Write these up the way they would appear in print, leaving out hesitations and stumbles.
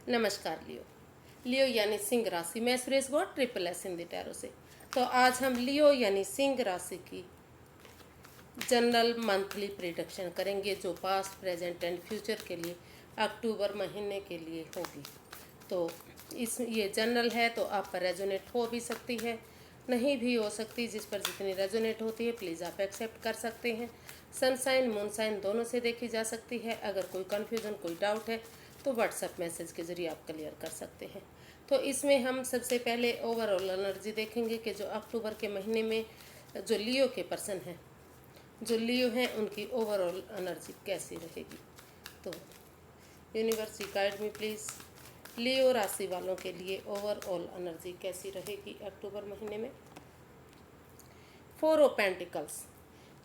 नमस्कार लियो। लियो यानी सिंह राशि। मैं Suresh Gaur triple S Hindi tarot से। तो आज हम लियो यानी सिंह राशि की जनरल मंथली प्रिडिक्शन करेंगे जो पास्ट प्रेजेंट एंड फ्यूचर के लिए अक्टूबर महीने के लिए होगी। तो ये जनरल है तो आप पर रेजोनेट हो भी सकती है, नहीं भी हो सकती। जिस पर जितनी रेजोनेट होती है प्लीज़ आप एक्सेप्ट कर सकते हैं। सनसाइन मूनसाइन दोनों से देखी जा सकती है। अगर कोई कन्फ्यूज़न कोई डाउट है तो व्हाट्सएप मैसेज के ज़रिए आप क्लियर कर सकते हैं। तो इसमें हम सबसे पहले ओवरऑल एनर्जी देखेंगे कि जो अक्टूबर के महीने में जो लियो के पर्सन हैं, जो लियो हैं, उनकी ओवरऑल एनर्जी कैसी रहेगी। तो यूनिवर्स गाइड मी प्लीज़, लियो राशि वालों के लिए ओवरऑल एनर्जी कैसी रहेगी अक्टूबर महीने में। 4 ऑफ पेंटिकल्स,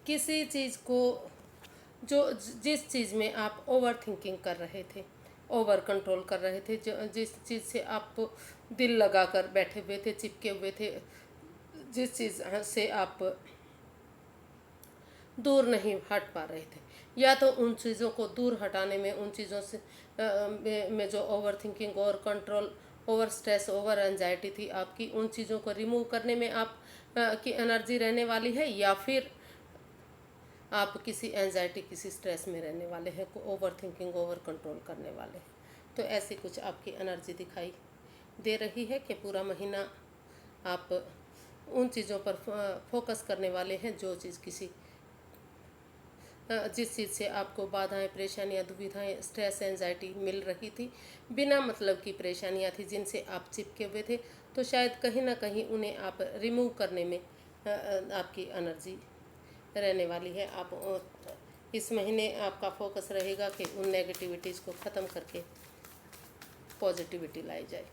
किसी चीज़ को जिस चीज़ में आप ओवर थिंकिंग कर रहे थे, ओवर कंट्रोल कर रहे थे, जिस चीज़ से आप दिल लगा कर बैठे हुए थे, चिपके हुए थे, जिस चीज़ से आप दूर नहीं हट पा रहे थे, या तो उन चीज़ों को दूर हटाने में, उन चीज़ों से में जो over thinking, over control, over stress, over anxiety थी आपकी, उन चीज़ों को रिमूव करने में आप की एनर्जी रहने वाली है, या फिर आप किसी एंजाइटी, किसी स्ट्रेस में रहने वाले हैं, ओवर थिंकिंग, ओवर कंट्रोल करने वाले हैं। तो ऐसी कुछ आपकी एनर्जी दिखाई दे रही है कि पूरा महीना आप उन चीज़ों पर फोकस करने वाले हैं जो चीज़ जिस चीज़ से आपको बाधाएं, परेशानियां, दुविधाएं, स्ट्रेस, एंजाइटी मिल रही थी, बिना मतलब की परेशानियां थी जिनसे आप चिपके हुए थे, तो शायद कहीं ना कहीं उन्हें आप रिमूव करने में आपकी एनर्जी रहने वाली है। आप इस महीने आपका फोकस रहेगा कि उन नेगेटिविटीज़ को ख़त्म करके पॉजिटिविटी लाई जाए,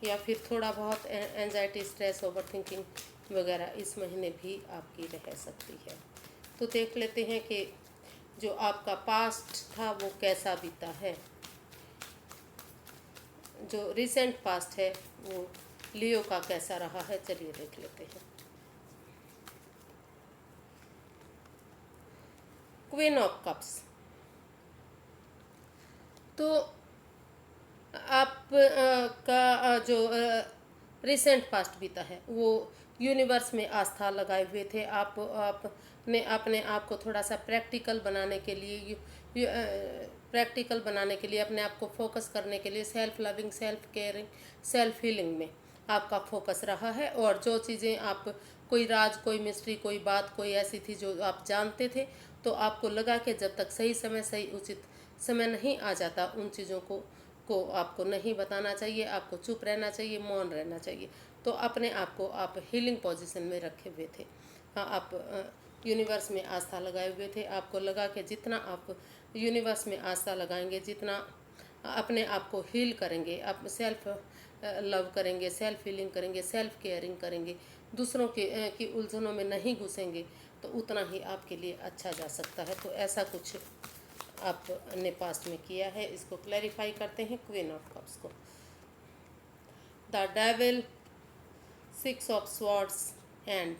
या फिर थोड़ा बहुत एंजाइटी, स्ट्रेस, ओवर थिंकिंग वगैरह इस महीने भी आपकी रह सकती है। तो देख लेते हैं कि जो आपका पास्ट था वो कैसा बीता है, जो रिसेंट पास्ट है वो लियो का कैसा रहा है। चलिए देख लेते हैं। क्वीन ऑफ कप्स, तो आप का जो रिसेंट पास्ट बीता है वो यूनिवर्स में आस्था लगाए हुए थे। आपने अपने आप को थोड़ा सा प्रैक्टिकल बनाने के लिए, अपने आप को फोकस करने के लिए self loving, self caring, self healing में आपका फोकस रहा है। और जो चीज़ें आप, कोई राज, कोई मिस्ट्री, कोई बात कोई ऐसी थी जो आप जानते थे, तो आपको लगा कि जब तक सही समय, सही उचित समय नहीं आ जाता, उन चीज़ों को आपको नहीं बताना चाहिए, आपको चुप रहना चाहिए, मौन रहना चाहिए। तो अपने आप को आप हीलिंग पोजीशन में रखे हुए थे। हाँ, आप यूनिवर्स में आस्था लगाए हुए थे। आपको लगा कि जितना आप यूनिवर्स में आस्था लगाएंगे, जितना अपने आप को हील करेंगे, आप सेल्फ लव करेंगे, सेल्फ हीलिंग करेंगे, सेल्फ केयरिंग करेंगे, दूसरों की उलझनों में नहीं घुसेंगे, तो उतना ही आपके लिए अच्छा जा सकता है। तो ऐसा कुछ आपने पास्ट में किया है, इसको क्लैरिफाई करते हैं क्वीन ऑफ कप्स को। The devil, 6 of swords and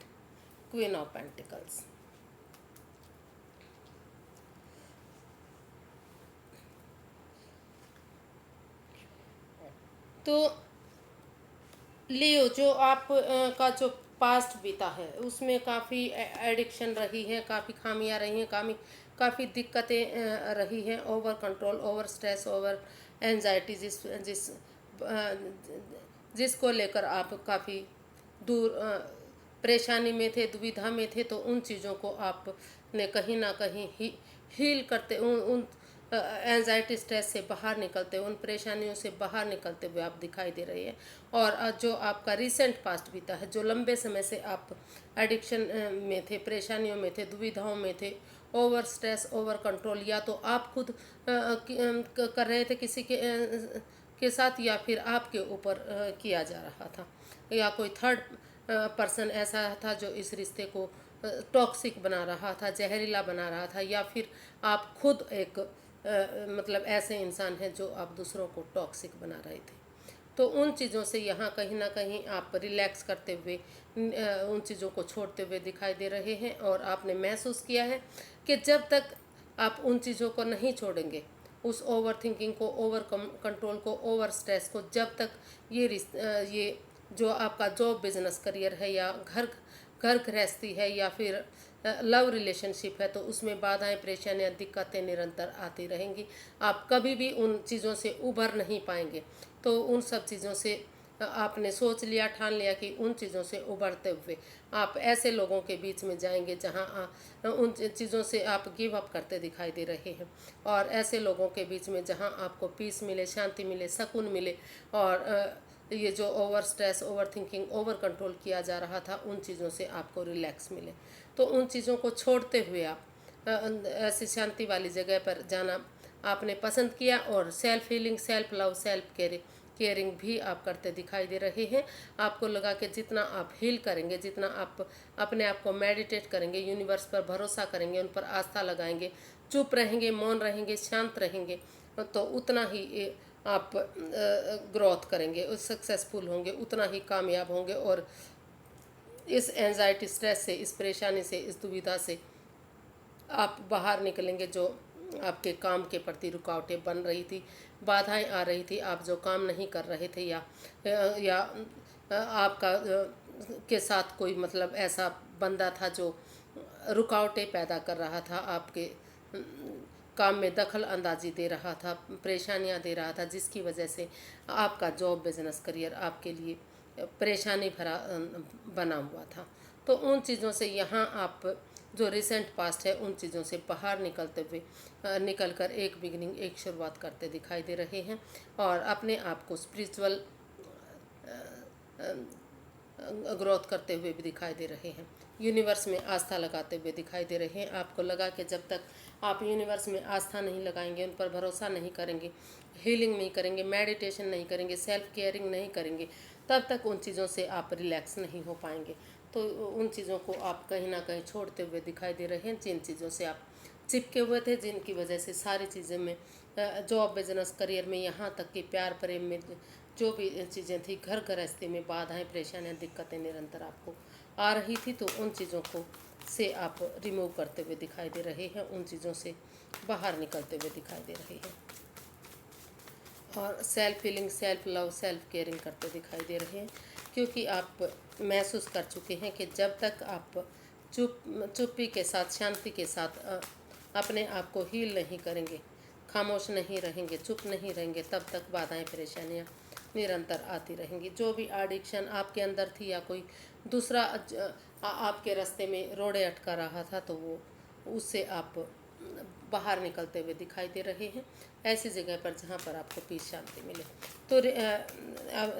queen of pentacles. तो लियो, जो आप का जो पास्ट बीता है उसमें काफ़ी एडिक्शन रही है, काफ़ी खामियां रही हैं, काफ़ी दिक्कतें रही हैं, over control, over stress, over anxiety, जिसको लेकर आप काफ़ी दूर परेशानी में थे, दुविधा में थे। तो उन चीज़ों को आपने कहीं ना कहीं हील करते, उन एंजाइटी, स्ट्रेस से बाहर निकलते, उन परेशानियों से बाहर निकलते हुए आप दिखाई दे रही है। और जो आपका रिसेंट पास्ट बीता है, जो लंबे समय से आप एडिक्शन में थे, परेशानियों में थे, दुविधाओं में थे, ओवर स्ट्रेस, ओवर कंट्रोल, या तो आप खुद कर रहे थे किसी के साथ, या फिर आपके ऊपर किया जा रहा था, या कोई थर्ड पर्सन ऐसा था जो इस रिश्ते को टॉक्सिक बना रहा था, जहरीला बना रहा था, या फिर आप खुद एक मतलब ऐसे इंसान हैं जो आप दूसरों को टॉक्सिक बना रहे थे। तो उन चीज़ों से यहाँ कहीं ना कहीं आप रिलैक्स करते हुए, उन चीज़ों को छोड़ते हुए दिखाई दे रहे हैं। और आपने महसूस किया है कि जब तक आप उन चीज़ों को नहीं छोड़ेंगे, उस ओवर थिंकिंग को, ओवर कंट्रोल को, ओवर स्ट्रेस को, जब तक ये जो आपका जॉब, बिजनेस, करियर है, या घर घर गृहस्थी है, या फिर लव रिलेशनशिप है, तो उसमें बाधाएं, परेशानियां, दिक्कतें निरंतर आती रहेंगी। आप कभी भी उन चीज़ों से उभर नहीं पाएंगे। तो उन सब चीज़ों से आपने सोच लिया, ठान लिया कि उन चीज़ों से उभरते हुए आप ऐसे लोगों के बीच में जाएंगे जहां उन चीज़ों से आप गिव अप करते दिखाई दे रहे हैं, और ऐसे लोगों के बीच में जहां आपको पीस मिले, शांति मिले, सुकून मिले, और ये जो over stress, over thinking, over control किया जा रहा था, उन चीज़ों से आपको रिलैक्स मिले। तो उन चीज़ों को छोड़ते हुए आप ऐसी शांति वाली जगह पर जाना आपने पसंद किया, और self healing, self love, self caring भी आप करते दिखाई दे रहे हैं। आपको लगा कि जितना आप हील करेंगे, जितना आप अपने आप को मेडिटेट करेंगे, यूनिवर्स पर भरोसा करेंगे, उन पर आस्था लगाएंगे, चुप रहेंगे, मौन रहेंगे, शांत रहेंगे, तो उतना ही आप ग्रोथ करेंगे, सक्सेसफुल होंगे, उतना ही कामयाब होंगे, और इस एंजाइटी, स्ट्रेस से, इस परेशानी से, इस दुविधा से आप बाहर निकलेंगे। जो आपके काम के प्रति रुकावटें बन रही थी, बाधाएं आ रही थी, आप जो काम नहीं कर रहे थे, या आपका के साथ कोई मतलब ऐसा बंदा था जो रुकावटें पैदा कर रहा था, आपके काम में दखल अंदाजी दे रहा था, परेशानियां दे रहा था, जिसकी वजह से आपका जॉब, बिजनेस, करियर आपके लिए परेशानी भरा बना हुआ था। तो उन चीज़ों से यहाँ आप जो रिसेंट पास्ट है, उन चीज़ों से बाहर निकलते हुए निकल कर एक बिगिनिंग, एक शुरुआत करते दिखाई दे रहे हैं, और अपने आप को स्पिरिचुअल ग्रोथ करते हुए भी दिखाई दे रहे हैं, यूनिवर्स में आस्था लगाते हुए दिखाई दे रहे हैं। आपको लगा कि जब तक आप यूनिवर्स में आस्था नहीं लगाएंगे, उन पर भरोसा नहीं करेंगे, हीलिंग नहीं करेंगे, मेडिटेशन नहीं करेंगे, सेल्फ केयरिंग नहीं करेंगे, तब तक उन चीज़ों से आप रिलैक्स नहीं हो पाएंगे। तो उन चीज़ों को आप कहीं ना कहीं छोड़ते हुए दिखाई दे रहे हैं, जिन चीज़ों से आप चिपके हुए थे, जिनकी वजह से सारी चीज़ें में, जॉब, बिजनेस, करियर में, यहाँ तक कि प्यार प्रेम में जो भी चीज़ें थी, घर गृहस्थी में बाधाएं, परेशानियां, दिक्कतें निरंतर आपको आ रही थी, तो उन चीज़ों को से आप रिमूव करते हुए दिखाई दे रहे हैं, उन चीज़ों से बाहर निकलते हुए दिखाई दे रहे हैं, और self feeling, self love, self caring करते दिखाई दे रहे हैं, क्योंकि आप महसूस कर चुके हैं कि जब तक आप चुप्पी के साथ, शांति के साथ अपने आप को हील नहीं करेंगे, खामोश नहीं रहेंगे, चुप नहीं रहेंगे, तब तक बाधाएं, परेशानियां निरंतर आती रहेंगी। जो भी एडिक्शन आपके अंदर थी, या कोई दूसरा आपके रास्ते में रोड़े अटका रहा था, तो वो उससे आप बाहर निकलते हुए दिखाई दे रहे हैं, ऐसी जगह पर जहाँ पर आपको पीस, शांति मिले। तो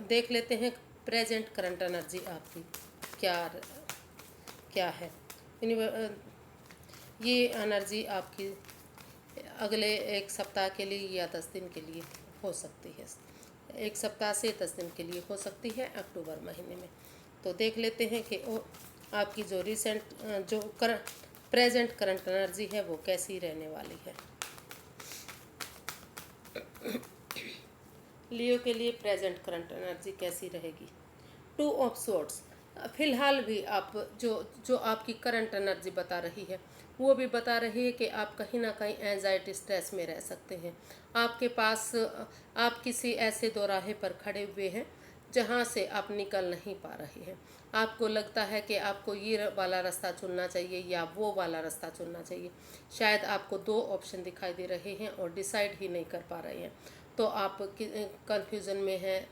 देख लेते हैं प्रेजेंट करंट एनर्जी आपकी क्या क्या है। ये एनर्जी आपकी अगले एक सप्ताह के लिए या 10 दिन के लिए हो सकती है, 1 सप्ताह से 10 दिन के लिए हो सकती है अक्टूबर महीने में। तो देख लेते हैं कि आपकी जो प्रेजेंट करंट एनर्जी है वो कैसी रहने वाली है। लियो के लिए प्रेजेंट करंट एनर्जी कैसी रहेगी। 2 ऑफ स्वॉर्ड्स, फिलहाल भी आप जो आपकी करंट एनर्जी बता रही है, वो भी बता रही है कि आप कहीं ना कहीं एंजाइटी, स्ट्रेस में रह सकते हैं। आपके पास आप किसी ऐसे दोराहे पर खड़े हुए हैं जहाँ से आप निकल नहीं पा रहे हैं। आपको लगता है कि आपको ये वाला रास्ता चुनना चाहिए या वो वाला रास्ता चुनना चाहिए। शायद आपको 2 ऑप्शन दिखाई दे रहे हैं और डिसाइड ही नहीं कर पा रहे हैं। तो आप कन्फ्यूज़न में हैं,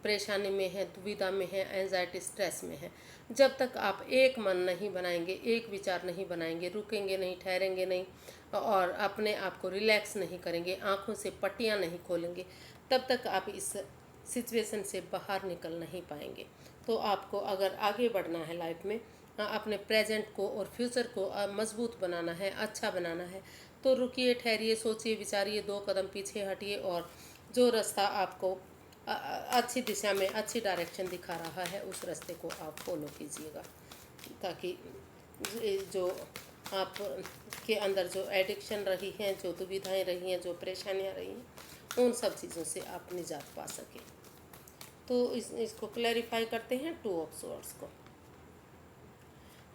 परेशानी में है, दुविधा में है, एंजाइटी, स्ट्रेस में है। जब तक आप एक मन नहीं बनाएंगे, एक विचार नहीं बनाएंगे, रुकेंगे नहीं, ठहरेंगे नहीं, और अपने आप को रिलैक्स नहीं करेंगे, आंखों से पट्टियां नहीं खोलेंगे, तब तक आप इस सिचुएशन से बाहर निकल नहीं पाएंगे। तो आपको अगर आगे बढ़ना है लाइफ में, अपने प्रेजेंट को और फ्यूचर को मजबूत बनाना है, अच्छा बनाना है, तो रुकिए, ठहरिए, सोचिए, विचारिए, 2 कदम पीछे हटिए, और जो रास्ता आपको अच्छी दिशा में, अच्छी डायरेक्शन दिखा रहा है, उस रास्ते को आप फॉलो कीजिएगा, ताकि जो आप के अंदर जो एडिक्शन रही हैं, जो दुविधाएं रही हैं, जो परेशानियां रही हैं, उन सब चीज़ों से आप निजात पा सकें। तो इसको क्लैरिफाई करते हैं 2 ऑफ स्वॉर्ड्स को।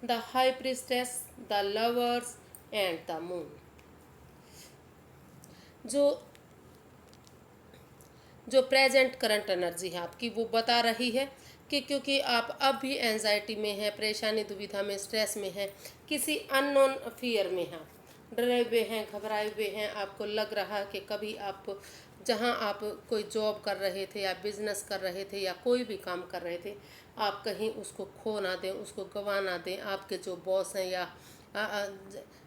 The high priestess, the lovers and the moon. जो जो प्रेजेंट करंट एनर्जी है आपकी वो बता रही है कि क्योंकि आप अब भी एंजाइटी में हैं, परेशानी दुविधा में, स्ट्रेस में हैं, किसी अननोन फियर में हैं, डरे हुए हैं, घबराए हुए हैं। आपको लग रहा है कि कभी आप जहां आप कोई जॉब कर रहे थे या बिजनेस कर रहे थे या कोई भी काम कर रहे थे, आप कहीं उसको खो ना दें, उसको गंवा ना दें। आपके जो बॉस हैं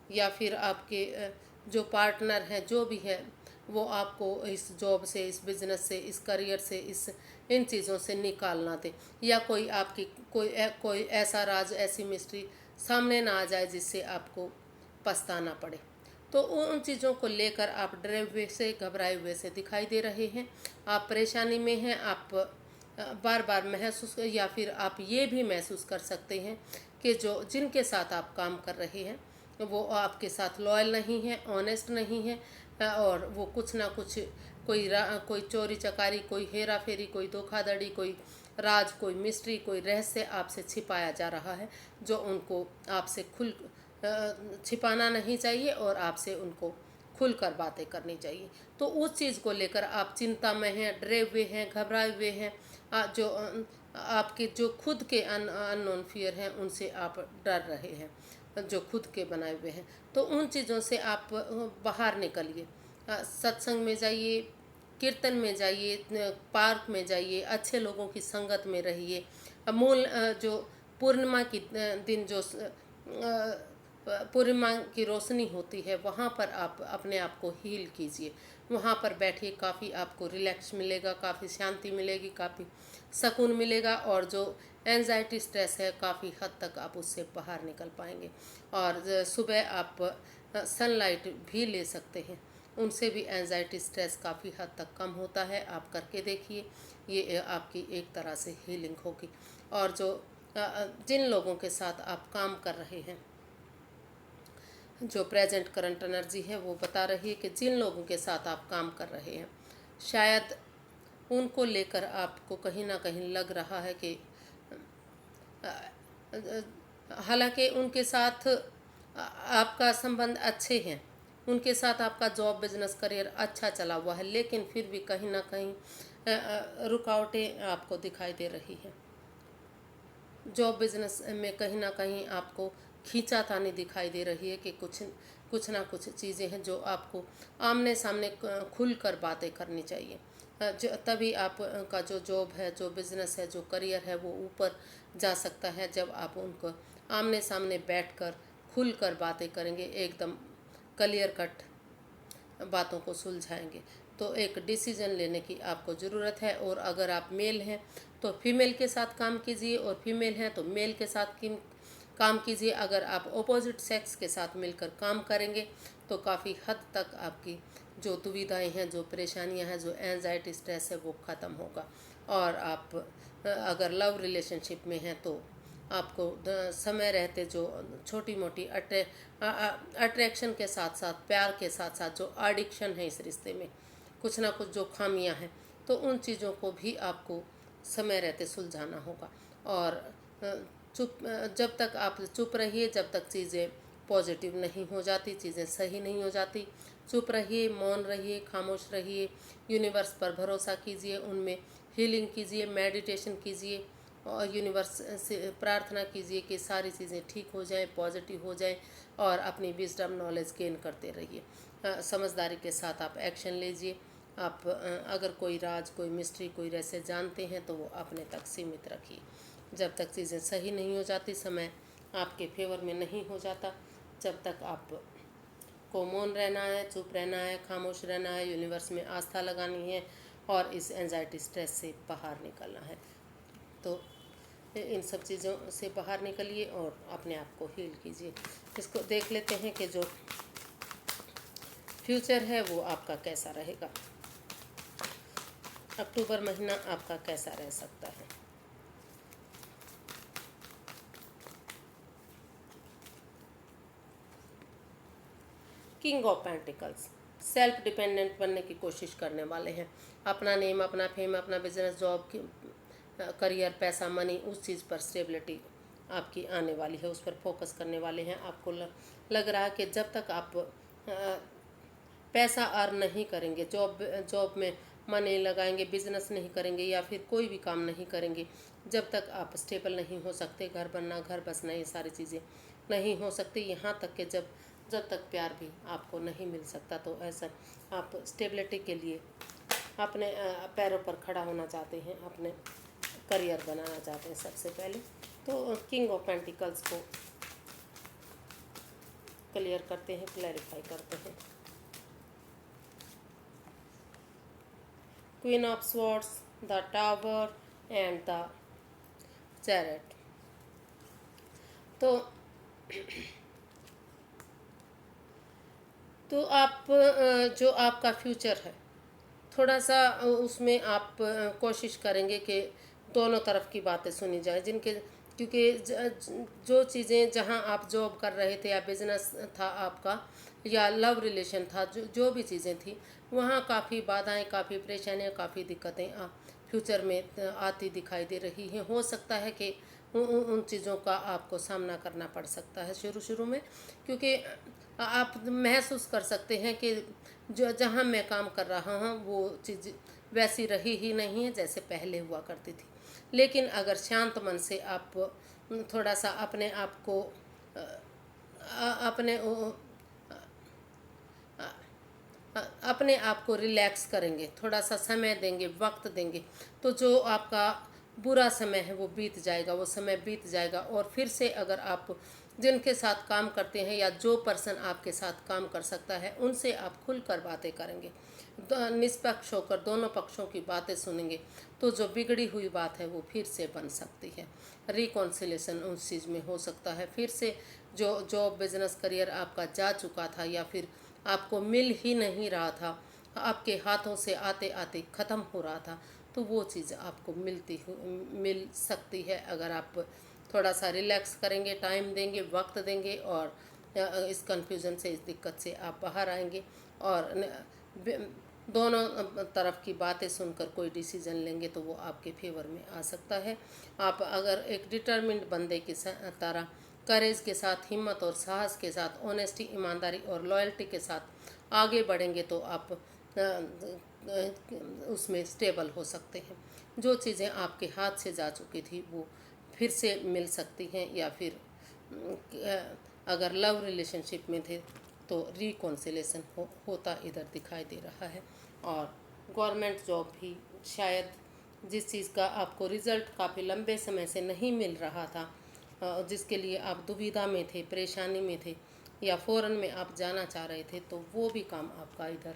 या फिर आपके जो पार्टनर हैं, जो भी है, वो आपको इस जॉब से, इस बिज़नेस से, इस करियर से, इस इन चीज़ों से निकाल ना दे, या कोई आपकी कोई ऐसा राज, ऐसी मिस्ट्री सामने ना आ जाए जिससे आपको पछताना पड़े। तो उन चीज़ों को लेकर आप डरे हुए से, घबराए हुए से दिखाई दे रहे हैं। आप परेशानी में हैं। आप बार बार महसूस, या फिर आप ये भी महसूस कर सकते हैं कि जो जिनके साथ आप काम कर रहे हैं वो आपके साथ लॉयल नहीं है, ऑनेस्ट नहीं है, और वो कुछ ना कुछ कोई चोरी चकारी, कोई हेरा फेरी, कोई धोखाधड़ी, कोई राज, कोई मिस्ट्री, कोई रहस्य आपसे छिपाया जा रहा है, जो उनको आपसे छिपाना नहीं चाहिए और आपसे उनको खुलकर बातें करनी चाहिए। तो उस चीज़ को लेकर आप चिंता में हैं, डरे हुए हैं, घबराए हुए हैं। आपके जो खुद के अननोन फियर हैं उनसे आप डर रहे हैं, जो खुद के बनाए हुए हैं। तो उन चीज़ों से आप बाहर निकलिए। सत्संग में जाइए, कीर्तन में जाइए, पार्क में जाइए, अच्छे लोगों की संगत में रहिए। जो पूर्णिमा की दिन जो पूर्णिमा की रोशनी होती है, वहाँ पर आप अपने आप को हील कीजिए। वहाँ पर बैठिए, काफ़ी आपको रिलैक्स मिलेगा, काफ़ी शांति मिलेगी, काफ़ी सुकून मिलेगा, और जो एंजाइटी, स्ट्रेस है, काफ़ी हद तक आप उससे बाहर निकल पाएंगे। और सुबह आप सनलाइट भी ले सकते हैं, उनसे भी एंजाइटी, स्ट्रेस काफ़ी हद तक कम होता है। आप करके देखिए, ये आपकी एक तरह से हीलिंग होगी। और जिन लोगों के साथ आप काम कर रहे हैं, जो प्रेजेंट करंट एनर्जी है वो बता रही है कि जिन लोगों के साथ आप काम कर रहे हैं, शायद उनको लेकर आपको कहीं ना कहीं लग रहा है कि हालांकि उनके साथ आपका संबंध अच्छे हैं, उनके साथ आपका जॉब, बिजनेस, करियर अच्छा चला हुआ है, लेकिन फिर भी कहीं ना कहीं रुकावटें आपको दिखाई दे रही है। जॉब बिजनेस में कहीं ना कहीं आपको खींचातानी दिखाई दे रही है कि कुछ ना कुछ चीज़ें हैं जो आपको आमने सामने खुल कर बातें करनी चाहिए। तभी आपका जो जॉब है, जो बिजनेस है, जो करियर है, वो ऊपर जा सकता है, जब आप उनको आमने सामने बैठकर खुल कर बातें करेंगे, एकदम क्लियर कट बातों को सुलझाएंगे। तो एक डिसीजन लेने की आपको ज़रूरत है। और अगर आप मेल हैं तो फीमेल के साथ काम कीजिए, और फीमेल हैं तो मेल के साथ काम कीजिए। अगर आप ऑपोजिट सेक्स के साथ मिलकर काम करेंगे तो काफ़ी हद तक आपकी जो दुविधाएं हैं, जो परेशानियां हैं, जो एंजाइटी, स्ट्रेस है, वो ख़त्म होगा। और आप अगर लव रिलेशनशिप में हैं तो आपको समय रहते जो छोटी मोटी अट्रैक्शन के साथ साथ, प्यार के साथ साथ, जो एडिक्शन है इस रिश्ते में, कुछ ना कुछ जो खामियां हैं, तो उन चीज़ों को भी आपको समय रहते सुलझाना होगा। और जब तक आप चुप रहिए, जब तक चीज़ें पॉजिटिव नहीं हो जाती, चीज़ें सही नहीं हो जाती, चुप रहिए, मौन रहिए, खामोश रहिए, यूनिवर्स पर भरोसा कीजिए, उनमें हीलिंग कीजिए, मेडिटेशन कीजिए, और यूनिवर्स से प्रार्थना कीजिए कि सारी चीज़ें ठीक हो जाएं, पॉजिटिव हो जाएं, और अपनी विजडम, नॉलेज गेन करते रहिए। समझदारी के साथ आप एक्शन लीजिए। आप अगर कोई राज, कोई मिस्ट्री, कोई रहस्य जानते हैं तो वो अपने तक सीमित रखिए। जब तक चीज़ें सही नहीं हो जाती, समय आपके फेवर में नहीं हो जाता, जब तक आप को मौन रहना है, चुप रहना है, खामोश रहना है, यूनिवर्स में आस्था लगानी है, और इस एंजाइटी, स्ट्रेस से बाहर निकलना है। तो इन सब चीज़ों से बाहर निकलिए और अपने आप को हील कीजिए। इसको देख लेते हैं कि जो फ्यूचर है वो आपका कैसा रहेगा। अक्टूबर महीना आपका कैसा रह सकता है। King of pentacles, self dependent बनने की कोशिश करने वाले हैं। अपना नेम, अपना फेम, अपना बिजनेस, जॉब, करियर, पैसा, मनी, उस चीज़ पर स्टेबिलिटी आपकी आने वाली है, उस पर फोकस करने वाले हैं। आपको लग रहा है कि जब तक आप पैसा अर्न नहीं करेंगे, जॉब में मन नहीं लगाएंगे, बिजनेस नहीं करेंगे या फिर कोई भी काम नहीं करेंगे, जब तक आप स्टेबल नहीं हो सकते, घर बनना, घर बसना, ये सारी चीज़ें नहीं हो सकती। यहाँ तक कि जब तक प्यार भी आपको नहीं मिल सकता। तो ऐसा आप स्टेबिलिटी के लिए अपने पैरों पर खड़ा होना चाहते हैं, अपने करियर बनाना चाहते हैं सबसे पहले, तो किंग ऑफ पेंटिकल्स को क्लियर करते हैं, क्लैरिफाई करते हैं। Queen of swords, the tower and the chariot. तो आप जो आपका फ्यूचर है, थोड़ा सा उसमें आप कोशिश करेंगे कि दोनों तरफ की बातें सुनी जाए, क्योंकि जो चीज़ें जहां आप जॉब कर रहे थे या बिजनेस था आपका या लव रिलेशन था, जो भी चीज़ें थी, वहाँ काफ़ी बाधाएं, काफ़ी परेशानियाँ, काफ़ी दिक्कतें फ्यूचर में आती दिखाई दे रही हैं। हो सकता है कि उन चीज़ों का आपको सामना करना पड़ सकता है शुरू में, क्योंकि आप महसूस कर सकते हैं कि जो जहाँ मैं काम कर रहा हूँ वो चीज़ वैसी रही ही नहीं है जैसे पहले हुआ करती थी। लेकिन अगर शांत मन से आप थोड़ा सा अपने आप को अपने अपने आप को रिलैक्स करेंगे, थोड़ा सा समय देंगे, वक्त देंगे, तो जो आपका बुरा समय है वो बीत जाएगा, वो समय बीत जाएगा। और फिर से अगर आप जिनके साथ काम करते हैं या जो पर्सन आपके साथ काम कर सकता है, उनसे आप खुलकर बातें करेंगे, निष्पक्ष होकर दोनों पक्षों की बातें सुनेंगे, तो जो बिगड़ी हुई बात है वो फिर से बन सकती है। रिकॉन्सिलेशन उस चीज़ में हो सकता है, फिर से जो जॉब, बिजनेस, करियर आपका जा चुका था या फिर आपको मिल ही नहीं रहा था, आपके हाथों से आते आते ख़त्म हो रहा था, तो वो चीज़ आपको मिल सकती है अगर आप थोड़ा सा रिलैक्स करेंगे, टाइम देंगे, वक्त देंगे, और इस कन्फ्यूज़न से, इस दिक्कत से आप बाहर आएंगे और दोनों तरफ की बातें सुनकर कोई डिसीजन लेंगे तो वो आपके फेवर में आ सकता है। आप अगर एक डिटर्मिन्ड बंदे की तरह करेज के साथ, हिम्मत और साहस के साथ, ऑनेस्टी, ईमानदारी और लॉयल्टी के साथ आगे बढ़ेंगे तो आप उसमें स्टेबल हो सकते हैं। जो चीज़ें आपके हाथ से जा चुकी थी वो फिर से मिल सकती हैं, या फिर अगर लव रिलेशनशिप में थे तो रिकॉन्सिलेशन होता इधर दिखाई दे रहा है। और गवर्नमेंट जॉब भी शायद, जिस चीज़ का आपको रिज़ल्ट काफ़ी लंबे समय से नहीं मिल रहा था, जिसके लिए आप दुविधा में थे, परेशानी में थे, या फ़ौरन में आप जाना चाह रहे थे, तो वो भी काम आपका इधर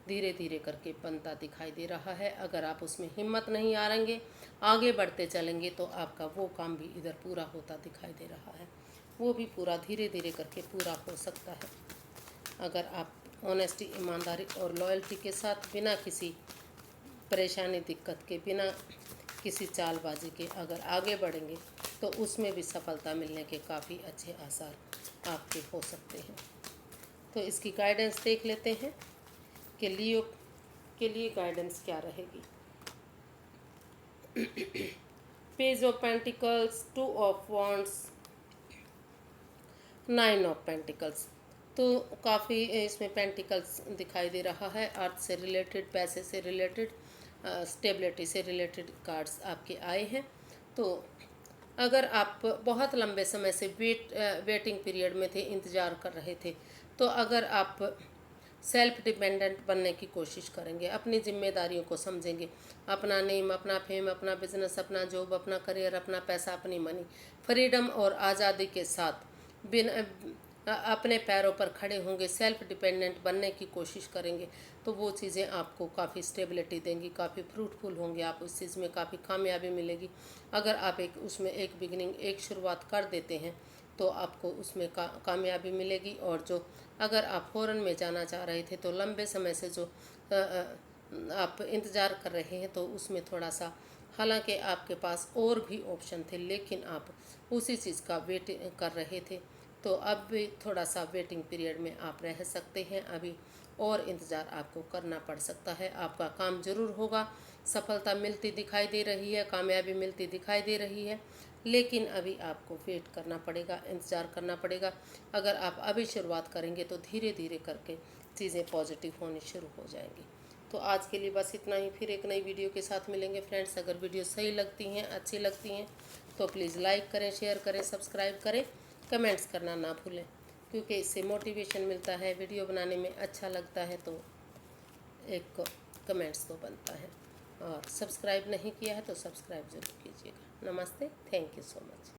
धीरे धीरे करके बनता दिखाई दे रहा है। अगर आप उसमें हिम्मत नहीं हारेंगे, आगे बढ़ते चलेंगे, तो आपका वो काम भी इधर पूरा होता दिखाई दे रहा है। वो भी पूरा धीरे धीरे करके पूरा हो सकता है अगर आप ऑनेस्टी, ईमानदारी और लॉयल्टी के साथ, बिना किसी परेशानी, दिक्कत के, बिना किसी चालबाजी के अगर आगे बढ़ेंगे, तो उसमें भी सफलता मिलने के काफ़ी अच्छे आसार आपके हो सकते हैं। तो इसकी गाइडेंस देख लेते हैं कि लियो के लिए गाइडेंस क्या रहेगी। Page of pentacles, 2 of wands, 9 of pentacles. तो काफ़ी इसमें पेंटिकल्स दिखाई दे रहा है। अर्थ से रिलेटेड, पैसे से रिलेटेड, स्टेबिलिटी से रिलेटेड कार्ड्स आपके आए हैं। तो अगर आप बहुत लंबे समय से वेटिंग पीरियड में थे, इंतज़ार कर रहे थे, तो अगर आप सेल्फ डिपेंडेंट बनने की कोशिश करेंगे, अपनी जिम्मेदारियों को समझेंगे, अपना नेम, अपना फेम, अपना बिजनेस, अपना जॉब, अपना करियर, अपना पैसा, अपनी मनी, फ्रीडम और आज़ादी के साथ बिन अपने पैरों पर खड़े होंगे, सेल्फ डिपेंडेंट बनने की कोशिश करेंगे, तो वो चीज़ें आपको काफ़ी स्टेबिलिटी देंगी, काफ़ी फ्रूटफुल होंगे, आप उस चीज़ में काफ़ी कामयाबी मिलेगी। अगर आप उसमें एक बिगिनिंग, एक शुरुआत कर देते हैं, तो आपको उसमें कामयाबी मिलेगी। और जो अगर आप फ़ौरन में जाना चाह रहे थे, तो लंबे समय से जो आप इंतज़ार कर रहे हैं, तो उसमें थोड़ा सा, हालांकि आपके पास और भी ऑप्शन थे, लेकिन आप उसी चीज़ का वेट कर रहे थे, तो अब भी थोड़ा सा वेटिंग पीरियड में आप रह सकते हैं। अभी और इंतज़ार आपको करना पड़ सकता है। आपका काम ज़रूर होगा, सफलता मिलती दिखाई दे रही है, कामयाबी मिलती दिखाई दे रही है, लेकिन अभी आपको वेट करना पड़ेगा, इंतज़ार करना पड़ेगा। अगर आप अभी शुरुआत करेंगे तो धीरे धीरे करके चीज़ें पॉजिटिव होनी शुरू हो जाएंगी। तो आज के लिए बस इतना ही, फिर एक नई वीडियो के साथ मिलेंगे फ्रेंड्स। अगर वीडियो सही लगती हैं, अच्छी लगती हैं तो प्लीज़ लाइक करें, शेयर करें, सब्सक्राइब करें, कमेंट्स करना ना भूलें, क्योंकि इससे मोटिवेशन मिलता है, वीडियो बनाने में अच्छा लगता है तो एक कमेंट्स तो बनता है। और सब्सक्राइब नहीं किया है तो सब्सक्राइब ज़रूर कीजिएगा। नमस्ते, थैंक यू सो मच।